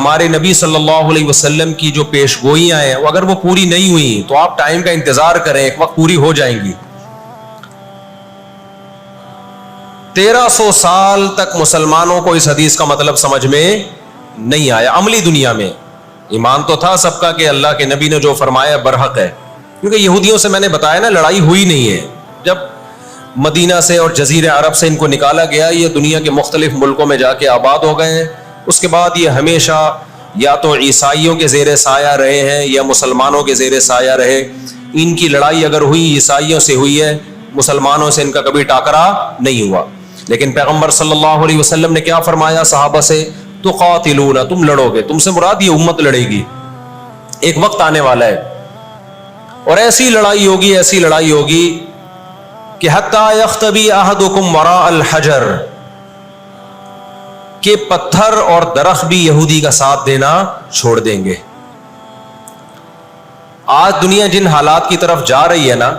ہمارے نبی صلی اللہ علیہ وسلم کی جو پیش گوئیاں ہیں اگر وہ پوری نہیں ہوئی تو آپ ٹائم کا انتظار کریں، ایک وقت پوری ہو جائیں گی۔ 1300 سال تک مسلمانوں کو اس حدیث کا مطلب سمجھ میں نہیں آیا۔ عملی دنیا میں ایمان تو تھا سب کا کہ اللہ کے نبی نے جو فرمایا برحق ہے، کیونکہ یہودیوں سے میں نے بتایا نا لڑائی ہوئی نہیں ہے۔ جب مدینہ سے اور جزیرہ عرب سے ان کو نکالا گیا، یہ دنیا کے مختلف ملکوں میں جا کے آباد ہو گئے ہیں۔ اس کے بعد یہ ہمیشہ یا تو عیسائیوں کے زیر سایہ رہے ہیں یا مسلمانوں کے زیر سایہ رہے۔ ان کی لڑائی اگر ہوئی عیسائیوں سے ہوئی ہے، مسلمانوں سے ان کا کبھی ٹاکرا نہیں ہوا۔ لیکن پیغمبر صلی اللہ علیہ وسلم نے کیا فرمایا صحابہ سے؟ تو قاتلون، تم لڑو گے، تم سے مراد یہ امت لڑے گی، ایک وقت آنے والا ہے اور ایسی لڑائی ہوگی، ایسی لڑائی ہوگی کہ حتی یختبی احدکم وراء الحجر، کہ پتھر اور درخت بھی یہودی کا ساتھ دینا چھوڑ دیں گے۔ آج دنیا جن حالات کی طرف جا رہی ہے نا،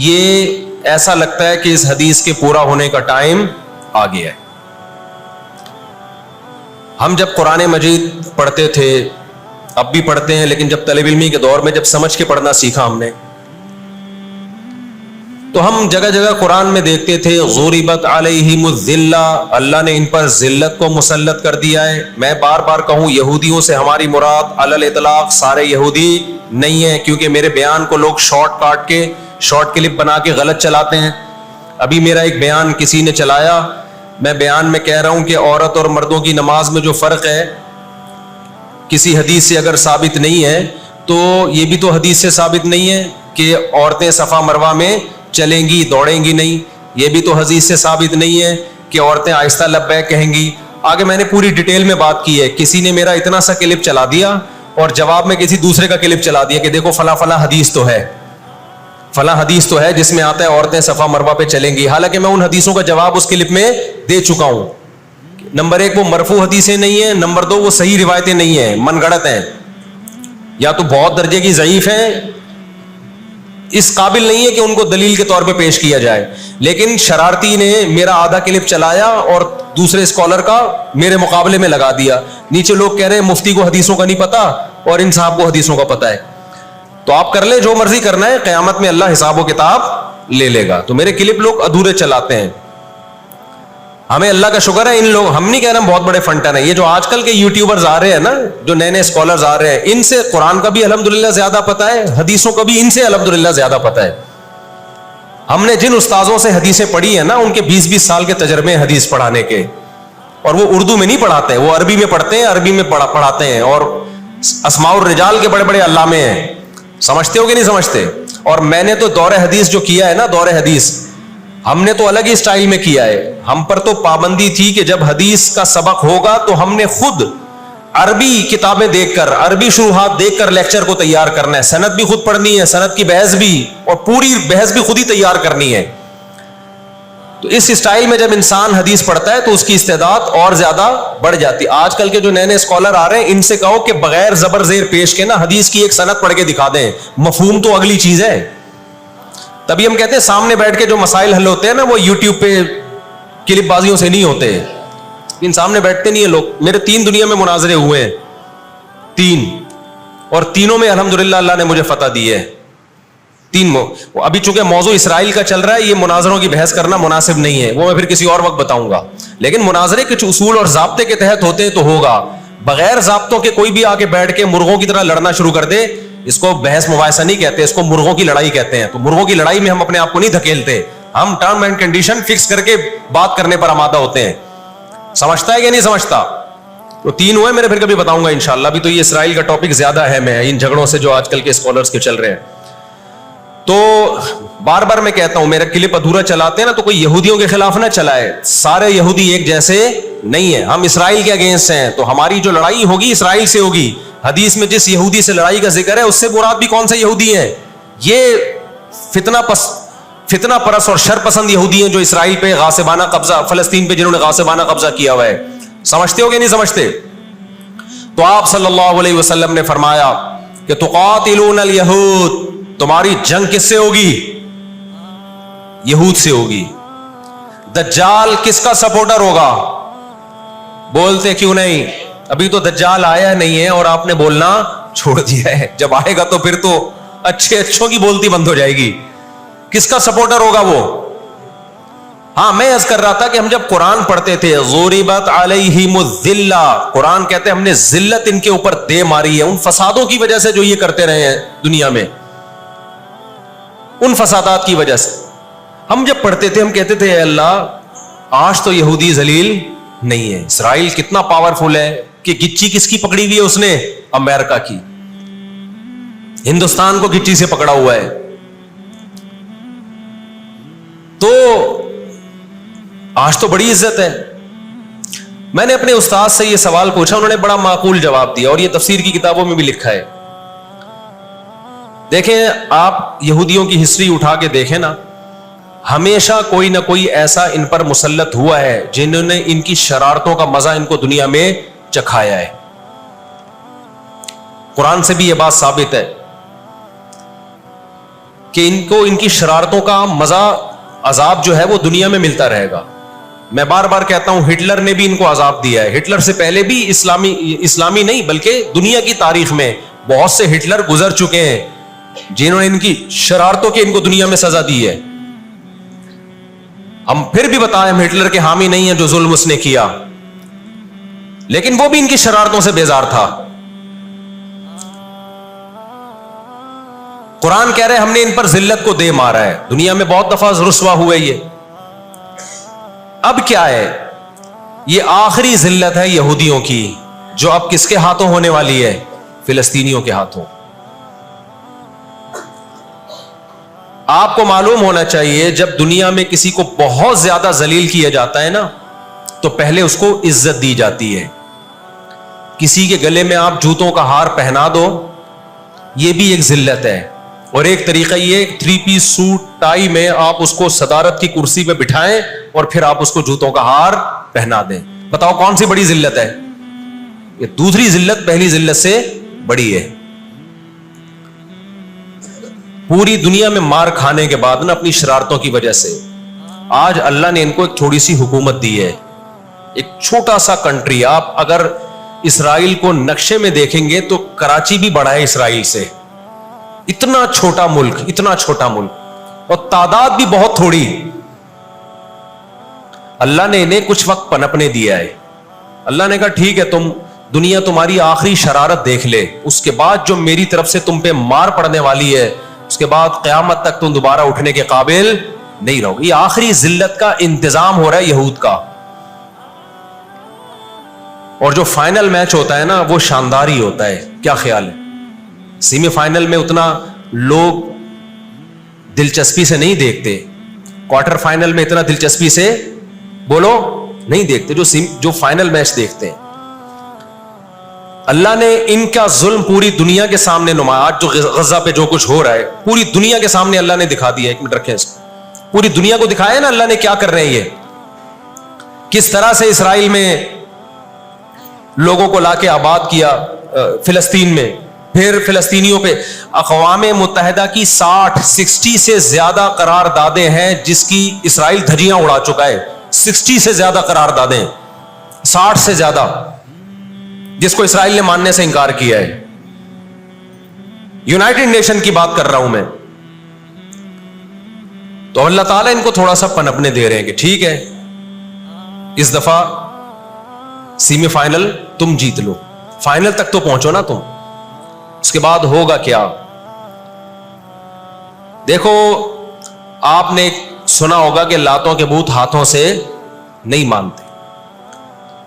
یہ ایسا لگتا ہے کہ اس حدیث کے پورا ہونے کا ٹائم آ گیا ہے۔ ہم جب قرآن مجید پڑھتے تھے، اب بھی پڑھتے ہیں، لیکن جب طالب علمی کے دور میں جب سمجھ کے پڑھنا سیکھا ہم نے، تو ہم جگہ جگہ قرآن میں دیکھتے تھے غُرِبَتْ عَلَيْهِمُ الذِّلَّةُ، اللہ نے ان پر ذلت کو مسلط کر دیا ہے۔ میں بار بار کہوں، یہودیوں سے ہماری مراد علی الاطلاق سارے یہودی نہیں ہیں، کیونکہ میرے بیان کو لوگ شارٹ کلپ بنا کے غلط چلاتے ہیں۔ ابھی میرا ایک بیان کسی نے چلایا، میں بیان میں کہہ رہا ہوں کہ عورت اور مردوں کی نماز میں جو فرق ہے کسی حدیث سے اگر ثابت نہیں ہے تو یہ بھی تو حدیث سے ثابت نہیں ہے کہ عورتیں صفا مروہ میں چلیں گی، دوڑیں گی نہیں۔ یہ بھی تو حدیث سے ثابت نہیں ہے کہ عورتیں آہستہ لبیک کہیں گی۔ آگے میں نے پوری ڈیٹیل میں بات کی ہے۔ کسی نے میرا اتنا سا کلپ چلا دیا اور جواب میں کسی دوسرے کا کلپ چلا دیا کہ دیکھو فلاں فلاں حدیث تو ہے، فلاں حدیث تو ہے جس میں آتا ہے عورتیں صفا مروہ پہ چلیں گی، حالانکہ میں ان حدیثوں کا جواب اس کلپ میں دے چکا ہوں۔ نمبر 1 وہ مرفوع حدیثیں نہیں ہیں، نمبر 2 وہ صحیح روایتیں نہیں ہیں، من گڑت ہیں، یا تو بہت درجے کی ضعیف ہیں، اس قابل نہیں ہے کہ ان کو دلیل کے طور پہ پیش کیا جائے۔ لیکن شرارتی نے میرا آدھا کلپ چلایا اور دوسرے اسکالر کا میرے مقابلے میں لگا دیا۔ نیچے لوگ کہہ رہے ہیں مفتی کو حدیثوں کا نہیں پتا اور ان صاحب کو حدیثوں کا پتا ہے۔ تو آپ کر لیں جو مرضی کرنا ہے، قیامت میں اللہ حساب و کتاب لے لے گا۔ تو میرے کلپ لوگ ادھورے چلاتے ہیں۔ ہمیں اللہ کا شکر ہے، ان لوگ، ہم نہیں کہہ رہے ہم بہت بڑے فنٹر ہیں، یہ جو آج کل کے یوٹیوبرز آ رہے ہیں نا، جو نئے نئے اسکالرز آ رہے ہیں، ان سے قرآن کا بھی الحمدللہ زیادہ پتہ ہے، حدیثوں کا بھی ان سے الحمدللہ زیادہ پتہ ہے۔ ہم نے جن استاذوں سے حدیثیں پڑھی ہیں نا، ان کے 20-20 سال کے تجربے ہیں حدیث پڑھانے کے، اور وہ اردو میں نہیں پڑھاتے، وہ عربی میں پڑھتے ہیں، عربی میں پڑھاتے ہیں، اور اسماء الرجال کے بڑے بڑے علامے ہیں۔ سمجھتے ہو کہ نہیں سمجھتے؟ اور میں نے تو دور حدیث جو کیا ہے نا، دور حدیث ہم نے تو الگ ہی سٹائل میں کیا ہے۔ ہم پر تو پابندی تھی کہ جب حدیث کا سبق ہوگا تو ہم نے خود عربی کتابیں دیکھ کر، عربی شروحات دیکھ کر لیکچر کو تیار کرنا ہے، سند بھی خود پڑھنی ہے، سند کی بحث بھی، اور پوری بحث بھی خود ہی تیار کرنی ہے۔ تو اس سٹائل میں جب انسان حدیث پڑھتا ہے تو اس کی استعداد اور زیادہ بڑھ جاتی ہے۔ آج کل کے جو نئے نئے اسکالر آ رہے ہیں، ان سے کہو کہ بغیر زبر زیر پیش کے نا حدیث کی ایک سند پڑھ کے دکھا دیں، مفہوم تو اگلی چیز ہے۔ تبھی ہم کہتے ہیں سامنے بیٹھ کے جو مسائل حل ہوتے ہیں نا، وہ یوٹیوب پہ کلپ بازیوں سے نہیں ہوتے، ان سامنے بیٹھتے نہیں ہیں لوگ۔ میرے 3 دنیا میں مناظرے ہوئے ہیں، 3، اور تینوں میں الحمدللہ اللہ نے مجھے فتح دی ہے۔ ابھی چونکہ موضوع اسرائیل کا چل رہا ہے، یہ مناظروں کی بحث کرنا مناسب نہیں ہے، وہ میں پھر کسی اور وقت بتاؤں گا۔ لیکن مناظرے کچھ اصول اور ضابطے کے تحت ہوتے ہیں تو ہوگا، بغیر ضابطوں کے کوئی بھی آ کے بیٹھ کے مرغوں کی طرح لڑنا شروع کر دے، اس کو بحث مباحثہ نہیں کہتے، اس کو مرغوں کی لڑائی کہتے ہیں۔ تو مرغوں کی لڑائی میں ہم اپنے آپ کو نہیں دھکیلتے، ہم ٹرم اینڈ کنڈیشن فکس کر کے بات کرنے پر آمادہ ہوتے ہیں۔ سمجھتا ہے کہ نہیں سمجھتا؟ تو 3 ہوئے میرے، پھر کبھی بتاؤں گا انشاءاللہ۔ ابھی تو یہ اسرائیل کا ٹاپک زیادہ اہم ہے ان جھگڑوں سے جو آج کل کے اسکالرز کے چل رہے ہیں۔ تو بار بار میں کہتا ہوں، میرا کلپ ادھورا چلاتے ہیں نا، تو کوئی یہودیوں کے خلاف نہ چلائے، سارے یہودی ایک جیسے نہیں ہیں، ہم اسرائیل کے اگینسٹ ہیں، تو ہماری جو لڑائی ہوگی اسرائیل سے ہوگی۔ حدیث میں جس یہودی سے لڑائی کا ذکر ہے، اس سے مراد بھی کون سے یہودی ہیں؟ یہ فتنہ پرست اور شر پسند یہودی ہیں جو اسرائیل پہ غاصبانہ قبضہ، فلسطین پہ جنہوں نے غاصبانہ قبضہ کیا ہوا ہے۔ سمجھتے ہو کہ نہیں سمجھتے؟ تو آپ صلی اللہ علیہ وسلم نے فرمایا کہ تقاتلون الیہود، تمہاری جنگ کس سے ہوگی؟ یہود سے ہوگی۔ دجال کس کا سپورٹر ہوگا؟ بولتے کیوں نہیں؟ ابھی تو دجال آیا نہیں ہے اور آپ نے بولنا چھوڑ دیا ہے. جب آئے گا تو پھر تو اچھے اچھوں کی بولتی بند ہو جائے گی. کس کا سپورٹر ہوگا وہ؟ ہاں میں عرض کر رہا تھا کہ ہم جب قرآن پڑھتے تھے ضربت علیہم الذلہ، قرآن کہتے ہیں ہم نے ذلت ان کے اوپر دے ماری ہے ان فسادوں کی وجہ سے جو یہ کرتے رہے ہیں دنیا میں، ان فسادات کی وجہ سے. ہم جب پڑھتے تھے ہم کہتے تھے اے اللہ آج تو یہودی ذلیل نہیں ہے. اسرائیل کتنا پاورفل ہے کہ گچی کس کی پکڑی ہوئی ہے اس نے؟ امریکہ کی. ہندوستان کو گچی سے پکڑا ہوا ہے. تو آج تو بڑی عزت ہے. میں نے اپنے استاد سے یہ سوال پوچھا، انہوں نے بڑا معقول جواب دیا اور یہ تفسیر کی کتابوں میں بھی لکھا ہے. دیکھیں آپ یہودیوں کی ہسٹری اٹھا کے دیکھیں نا، ہمیشہ کوئی نہ کوئی ایسا ان پر مسلط ہوا ہے جنہوں نے ان کی شرارتوں کا مزہ ان کو دنیا میں چکھایا ہے. قرآن سے بھی یہ بات ثابت ہے کہ ان کو ان کی شرارتوں کا مزہ عذاب جو ہے وہ دنیا میں ملتا رہے گا. میں بار بار کہتا ہوں ہٹلر نے بھی ان کو عذاب دیا ہے. ہٹلر سے پہلے بھی اسلامی نہیں بلکہ دنیا کی تاریخ میں بہت سے ہٹلر گزر چکے ہیں جنہوں نے ان کی شرارتوں کی ان کو دنیا میں سزا دی ہے. ہم پھر بھی بتائیں ہم ہٹلر کے حامی نہیں ہیں جو ظلم اس نے کیا، لیکن وہ بھی ان کی شرارتوں سے بیزار تھا. قرآن کہہ رہے ہم نے ان پر ذلت کو دے مارا ہے. دنیا میں بہت دفعہ رسوا ہوئے یہ. اب کیا ہے؟ یہ آخری ذلت ہے یہودیوں کی جو اب کس کے ہاتھوں ہونے والی ہے؟ فلسطینیوں کے ہاتھوں. آپ کو معلوم ہونا چاہیے جب دنیا میں کسی کو بہت زیادہ ذلیل کیا جاتا ہے نا تو پہلے اس کو عزت دی جاتی ہے. کسی کے گلے میں آپ جوتوں کا ہار پہنا دو، یہ بھی ایک ذلت ہے. اور ایک طریقہ یہ 3 پیس سوٹ ٹائی میں آپ اس کو صدارت کی کرسی پہ بٹھائیں اور پھر آپ اس کو جوتوں کا ہار پہنا دیں. بتاؤ کون سی بڑی ذلت ہے؟ یہ دوسری ذلت پہلی ذلت سے بڑی ہے. پوری دنیا میں مار کھانے کے بعد نا اپنی شرارتوں کی وجہ سے آج اللہ نے ان کو ایک تھوڑی سی حکومت دی ہے. ایک چھوٹا سا کنٹری. آپ اگر اسرائیل کو نقشے میں دیکھیں گے تو کراچی بھی بڑا ہے اسرائیل سے. اتنا چھوٹا ملک، اتنا چھوٹا ملک اور تعداد بھی بہت تھوڑی. اللہ نے انہیں کچھ وقت پنپنے دیا ہے. اللہ نے کہا ٹھیک ہے تم دنیا تمہاری آخری شرارت دیکھ لے، اس کے بعد جو میری طرف سے تم پہ مار پڑنے والی ہے اس کے بعد قیامت تک تم دوبارہ اٹھنے کے قابل نہیں رہو. یہ آخری ذلت کا انتظام ہو رہا ہے یہود کا. اور جو فائنل میچ ہوتا ہے نا وہ شاندار ہی ہوتا ہے. کیا خیال ہے؟ سیمی فائنل میں اتنا لوگ دلچسپی سے نہیں دیکھتے، کوارٹر فائنل میں اتنا دلچسپی سے بولو نہیں دیکھتے جو فائنل میچ دیکھتے ہیں. اللہ نے ان کا ظلم پوری دنیا کے سامنے نمایا. آج جو غزہ پہ جو کچھ ہو رہا ہے پوری دنیا کے سامنے اللہ نے دکھا دیا. 1 منٹ رکھیں اس کو. پوری دنیا کو دکھایا نا اللہ نے کیا کر رہے ہیں. یہ کس طرح سے اسرائیل میں لوگوں کو لا کے آباد کیا فلسطین میں. پھر فلسطینیوں پہ اقوام متحدہ کی 60 سے زیادہ قراردادیں ہیں جس کی اسرائیل دھجیاں اڑا چکا ہے. 60 سے زیادہ قراردادیں، 60 سے زیادہ جس کو اسرائیل نے ماننے سے انکار کیا ہے. یونائٹڈ نیشن کی بات کر رہا ہوں میں. تو اللہ تعالیٰ ان کو تھوڑا سا پنپنے دے رہے ہیں کہ ٹھیک ہے اس دفعہ سیمی فائنل تم جیت لو، فائنل تک تو پہنچو نا تم، اس کے بعد ہوگا کیا. دیکھو آپ نے سنا ہوگا کہ لاتوں کے بت ہاتھوں سے نہیں مانتے.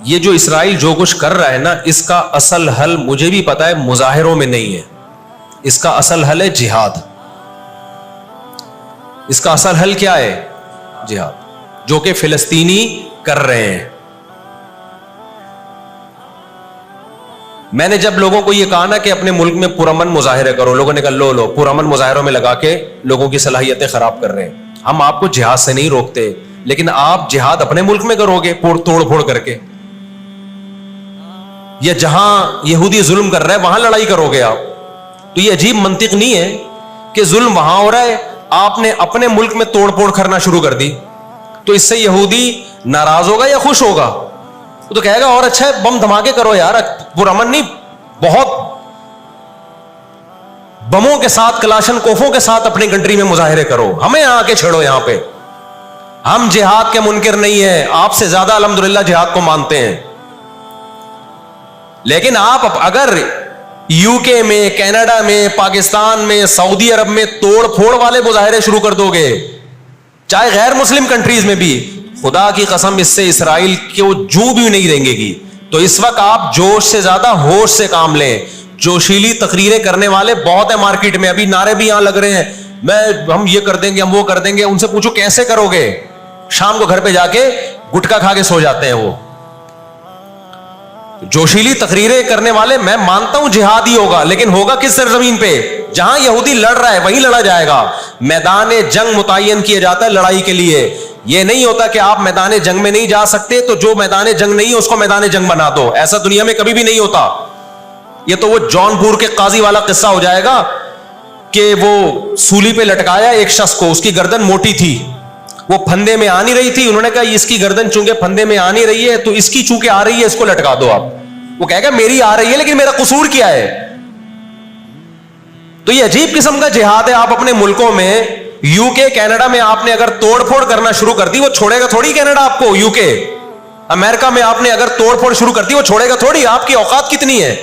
یہ جو اسرائیل جو کچھ کر رہا ہے نا اس کا اصل حل مجھے بھی پتا ہے مظاہروں میں نہیں ہے. اس کا اصل حل ہے جہاد. اس کا اصل حل کیا ہے؟ جہاد، جو کہ فلسطینی کر رہے ہیں. میں نے جب لوگوں کو یہ کہا نا کہ اپنے ملک میں پرامن مظاہرے کرو، لوگوں نے کہا لو پرامن مظاہروں میں لگا کے لوگوں کی صلاحیتیں خراب کر رہے ہیں. ہم آپ کو جہاد سے نہیں روکتے، لیکن آپ جہاد اپنے ملک میں کرو گے توڑ پھوڑ کر کے، یا جہاں یہودی ظلم کر رہا ہے وہاں لڑائی کرو گے آپ. تو یہ عجیب منطق نہیں ہے کہ ظلم وہاں ہو رہا ہے آپ نے اپنے ملک میں توڑ پھوڑ کرنا شروع کر دی. تو اس سے یہودی ناراض ہوگا یا خوش ہوگا؟ وہ تو کہے گا اور اچھا ہے بم دھماکے کرو یار, پرامن نہیں, بہت بموں کے ساتھ, کلاشن کوفوں کے ساتھ اپنی کنٹری میں مظاہرے کرو, ہمیں آ کے چھڑو یہاں پہ. ہم جہاد کے منکر نہیں ہیں, آپ سے زیادہ الحمدللہ جہاد کو مانتے ہیں. لیکن آپ اگر یو کے میں, کینیڈا میں, پاکستان میں, سعودی عرب میں توڑ پھوڑ والے مظاہرے شروع کر دو گے, چاہے غیر مسلم کنٹریز میں بھی, خدا کی قسم اس سے اسرائیل کو جو بھی نہیں دیں گے گی. تو اس وقت آپ جوش سے زیادہ ہوش سے کام لیں. جوشیلی تقریریں کرنے والے بہت ہیں مارکیٹ میں, ابھی نعرے بھی یہاں لگ رہے ہیں, ہم یہ کر دیں گے, ہم وہ کر دیں گے. ان سے پوچھو کیسے کرو گے؟ شام کو گھر پہ جا کے گٹکا کھا کے سو جاتے ہیں وہ. جوشیلی تقریریں کرنے والے, میں مانتا ہوں جہاد ہی ہوگا, لیکن ہوگا کس سرزمین پہ؟ جہاں یہودی لڑ رہا ہے وہیں لڑا جائے گا. میدان جنگ متعین کیا جاتا ہے لڑائی کے لیے. یہ نہیں ہوتا کہ آپ میدان جنگ میں نہیں جا سکتے تو جو میدان جنگ نہیں ہے اس کو میدان جنگ بنا دو. ایسا دنیا میں کبھی بھی نہیں ہوتا. یہ تو وہ جون پور کے قاضی والا قصہ ہو جائے گا کہ وہ سولی پہ لٹکایا ایک شخص کو, اس کی گردن موٹی تھی, وہ پھندے میں آ نہیں رہی تھی. انہوں نے کہا اس کی گردن چونکہ پھندے میں آ نہیں رہی ہے تو اس کی چونکہ آ رہی ہے, اس کو لٹکا دو آپ. وہ کہے گا میری آ رہی ہے لیکن میرا قصور کیا ہے؟ تو یہ عجیب قسم کا جہاد ہے. آپ اپنے ملکوں میں, یو کے, کینیڈا میں آپ نے اگر توڑ پھوڑ کرنا شروع کر دی, وہ چھوڑے گا تھوڑی کینیڈا آپ کو. یو کے, امریکہ میں آپ نے اگر توڑ پھوڑ شروع کر دی, وہ چھوڑے گا تھوڑی. آپ کی اوقات کتنی ہے؟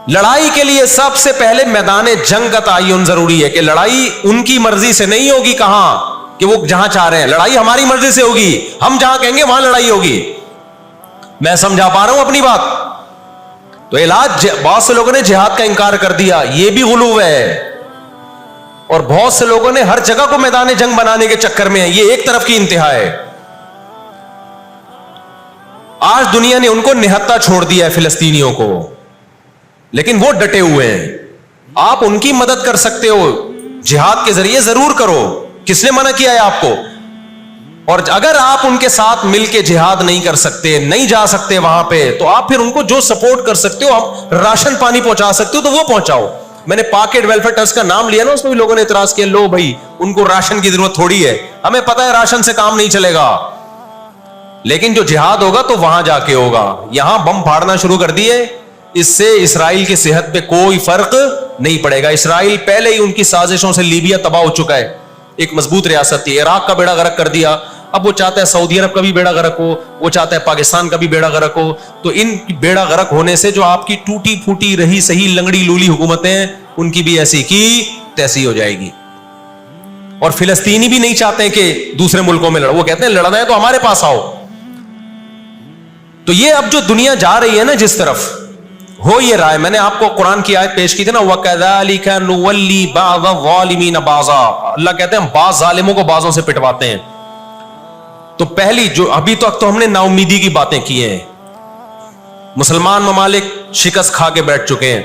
لڑائی کے لیے سب سے پہلے میدان جنگ کا تعین ضروری ہے کہ لڑائی ان کی مرضی سے نہیں ہوگی. کہاں کہ وہ جہاں چاہ رہے ہیں, لڑائی ہماری مرضی سے ہوگی. ہم جہاں کہیں گے وہاں لڑائی ہوگی. میں سمجھا پا رہا ہوں اپنی بات؟ تو علاج, بہت سے لوگوں نے جہاد کا انکار کر دیا, یہ بھی غلو ہے. اور بہت سے لوگوں نے ہر جگہ کو میدان جنگ بنانے کے چکر میں ہے. یہ ایک طرف کی انتہا ہے. آج دنیا نے ان کو نہتا چھوڑ دیا ہے, فلسطینیوں کو, لیکن وہ ڈٹے ہوئے ہیں. آپ ان کی مدد کر سکتے ہو جہاد کے ذریعے, ضرور کرو. کس نے منع کیا ہے آپ کو؟ اور اگر آپ ان کے ساتھ مل کے جہاد نہیں کر سکتے, نہیں جا سکتے وہاں پہ, تو آپ پھر ان کو جو سپورٹ کر سکتے ہو, آپ راشن پانی پہنچا سکتے ہو تو وہ پہنچاؤ. میں نے پاکٹ ویلفیئر ٹرسٹ کا نام لیا نا, اس میں بھی لوگوں نے اعتراض کیا, لو بھائی ان کو راشن کی ضرورت تھوڑی ہے, ہمیں پتہ ہے راشن سے کام نہیں چلے گا. لیکن جو جہاد ہوگا تو وہاں جا کے ہوگا. یہاں بم پھاڑنا شروع کر دیے, اس سے اسرائیل کی صحت پہ کوئی فرق نہیں پڑے گا. اسرائیل پہلے ہی ان کی سازشوں سے لیبیا تباہ ہو چکا ہے. ایک مضبوط ریاست تھی, عراق کا بیڑا غرق کر دیا. اب وہ چاہتا ہے سعودی عرب کا بھی بیڑا غرق ہو, وہ چاہتا ہے پاکستان کا بھی بیڑا غرق ہو. تو ان بیڑا غرق ہونے سے جو آپ کی ٹوٹی پھوٹی رہی صحیح لنگڑی لولی حکومتیں, ان کی بھی ایسی کی تیسی ہو جائے گی. اور فلسطینی بھی نہیں چاہتے کہ دوسرے ملکوں میں لڑو, وہ کہتے ہیں لڑنا ہے تو ہمارے پاس آؤ. تو یہ اب جو دنیا جا رہی ہے نا جس طرف, ہو یہ رائے. میں نے آپ کو قرآن کی آیت پیش کی تھی نا, وَكَذَلِكَ نُوَلِّي بَعْضَ الظَّالِمِينَ بَعْضًا. اللہ کہتے ہیں ہم بعض ظالموں کو بعضوں سے پٹواتے ہیں. تو پہلی جو ابھی تک تو ہم نے نا امیدی کی باتیں کی ہیں, مسلمان ممالک شکست کھا کے بیٹھ چکے ہیں,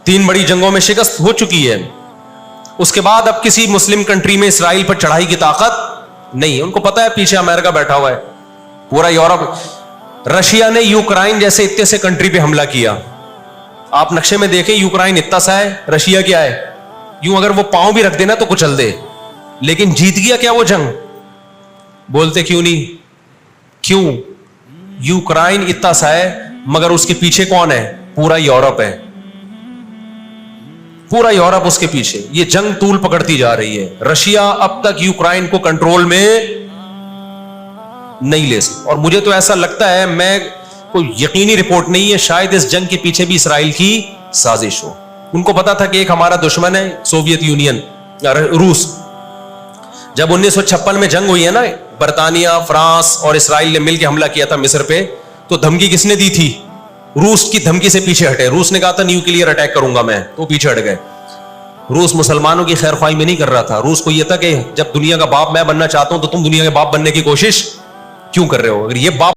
3 بڑی جنگوں میں شکست ہو چکی ہے. اس کے بعد اب کسی مسلم کنٹری میں اسرائیل پر چڑھائی کی طاقت نہیں. ان کو پتا ہے پیچھے امریکہ بیٹھا ہوا ہے, پورا یورپ. رشیا نے یوکرائن جیسے اتنے سے کنٹری پہ حملہ کیا. آپ نقشے میں دیکھیں, یوکرائن اتنا سا ہے, رشیا کیا ہے, یوں اگر وہ پاؤں بھی رکھ دینا تو کچل دے. لیکن جیت گیا کیا وہ جنگ؟ بولتے کیوں نہیں؟ کیوں؟ یوکرائن اتنا سا ہے مگر اس کے پیچھے کون ہے؟ پورا یورپ ہے, پورا یورپ اس کے پیچھے. یہ جنگ طول پکڑتی جا رہی ہے. رشیا اب تک یوکرائن کو کنٹرول میں نہیں لے سکتا. اور مجھے تو ایسا لگتا ہے, میں کوئی یقینی رپورٹ نہیں ہے, شاید اس جنگ کے پیچھے بھی اسرائیل کی سازش ہو. ان کو پتا تھا کہ ایک ہمارا دشمن ہے سوویت یونین, روس. جب 1956 میں جنگ ہوئی ہے نا, برطانیہ, فرانس اور اسرائیل نے مل کے حملہ کیا تھا مصر پہ, تو دھمکی کس نے دی تھی؟ روس کی دھمکی سے پیچھے ہٹے. روس نے کہا تھا نیوکلیئر اٹیک کروں گا میں, تو پیچھے ہٹ گئے. روس مسلمانوں کی خیر خواہی میں نہیں کر رہا تھا. روس کو یہ تھا کہ جب دنیا کا باپ میں بننا چاہتا ہوں تو تم دنیا کے باپ بننے کی کوشش کیوں کر رہے ہو؟ اگر یہ باپ